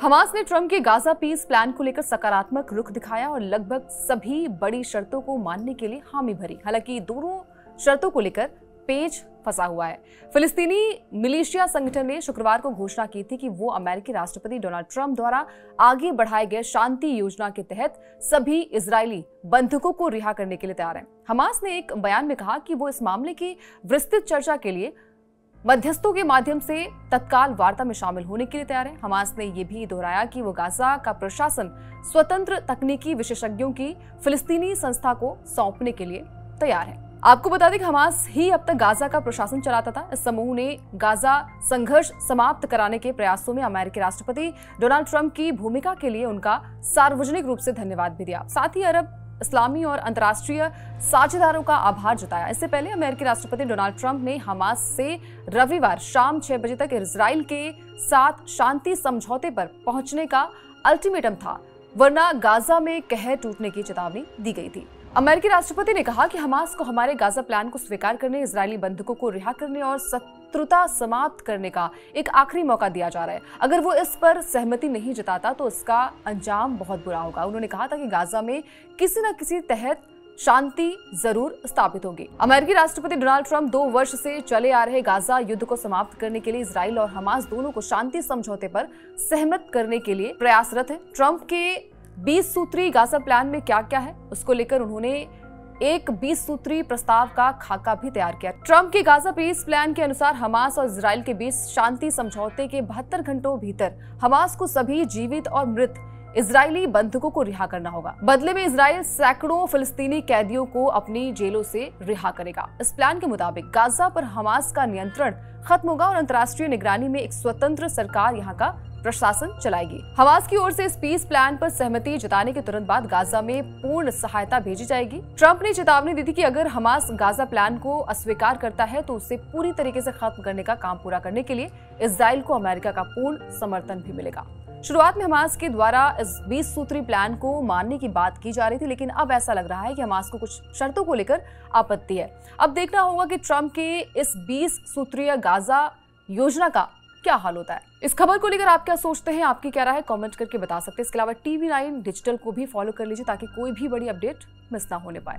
Hamas ने Trump के Gaza piece plan को लेकर सकारात्मक रुख दिखाया और लगभग सभी बड़ी शर्तों को मानने के लिए हामी भरी। हालांकि दोनों शर्तों को लेकर पेच फंसा हुआ है। फिलिस्तीनी मिलिशिया संगठन ने शुक्रवार को घोषणा की थी कि वो अमेरिकी राष्ट्रपति डोनाल्ड ट्रंप द्वारा आगे बढ़ाए गए शांति योजना के तहत सभी इजरायली बंधकों को रिहा करने के लिए तैयार है। हमास ने एक बयान में कहा कि वो इस मामले की विस्तृत चर्चा के लिए मध्यस्थों के माध्यम से तत्काल वार्ता में शामिल होने के लिए तैयार है। हमास ने यह भी दोहराया कि वो गाजा का प्रशासन स्वतंत्र तकनीकी विशेषज्ञों की फिलिस्तीनी संस्था को सौंपने के लिए तैयार है। आपको बता दें कि हमास ही अब तक गाजा का प्रशासन चलाता था। इस समूह ने गाजा संघर्ष समाप्त कराने के प्रयासों में अमेरिकी राष्ट्रपति डोनाल्ड ट्रंप की भूमिका के लिए उनका सार्वजनिक रूप से धन्यवाद भी दिया। साथ ही अरब, इस्लामी और अंतर्राष्ट्रीय साझेदारों का आभार जताया। इससे पहले अमेरिकी राष्ट्रपति डोनाल्ड ट्रंप ने हमास से रविवार शाम 6 बजे तक इजराइल के साथ शांति समझौते पर पहुंचने का अल्टीमेटम था, वरना गाजा में कहर टूटने की चेतावनी दी गई थी। अमेरिकी राष्ट्रपति ने कहा कि हमास को हमारे गाजा प्लान को स्वीकार करने, इजरायली बंधकों को रिहा करने और शत्रुता समाप्त करने का एक आखिरी मौका दिया जा रहा है। अगर वो इस पर सहमति नहीं जताता तो इसका अंजाम बहुत बुरा होगा। उन्होंने कहा था कि गाजा में किसी न किसी तहत शांति जरूर स्थापित होगी। अमेरिकी राष्ट्रपति डोनाल्ड ट्रंप 2 वर्ष से चले आ रहे गाजा युद्ध को समाप्त करने के लिए इजराइल और हमास दोनों को शांति समझौते पर सहमत करने के लिए प्रयासरत है। ट्रंप के 20 सूत्री गाजा प्लान में क्या क्या है, उसको लेकर उन्होंने एक 20 सूत्री प्रस्ताव का खाका भी तैयार किया। ट्रंप के गाजा पीस प्लान के अनुसार हमास और इजराइल के बीच शांति समझौते के 72 घंटों भीतर हमास को सभी जीवित और मृत इजरायली बंधकों को रिहा करना होगा। बदले में इजराइल सैकड़ों फिलिस्तीनी कैदियों को अपनी जेलों से रिहा करेगा। इस प्लान के मुताबिक गाजा पर हमास का नियंत्रण खत्म होगा और अंतर्राष्ट्रीय निगरानी में एक स्वतंत्र सरकार यहाँ का प्रशासन चलाएगी। हमास की ओर से इस पीस प्लान पर सहमति जताने के तुरंत बाद गाजा में पूर्ण सहायता भेजी जाएगी। ट्रंप ने चेतावनी दी थी कि अगर हमास गाजा प्लान को अस्वीकार करता है तो उसे पूरी तरीके से खत्म करने का काम पूरा करने के लिए इजराइल को अमेरिका का पूर्ण समर्थन भी मिलेगा। शुरुआत में हमास के द्वारा इस 20 सूत्री प्लान को मानने की बात की जा रही थी, लेकिन अब ऐसा लग रहा है कि हमास को कुछ शर्तों को लेकर आपत्ति है। अब देखना होगा कि ट्रंप के इस 20 सूत्रीय गाजा योजना का क्या हाल होता है। इस खबर को लेकर आप क्या सोचते हैं, आपकी क्या राय है, कमेंट करके बता सकते हैं। इसके अलावा TV9 डिजिटल को भी फॉलो कर लीजिए ताकि कोई भी बड़ी अपडेट मिस ना होने पाए।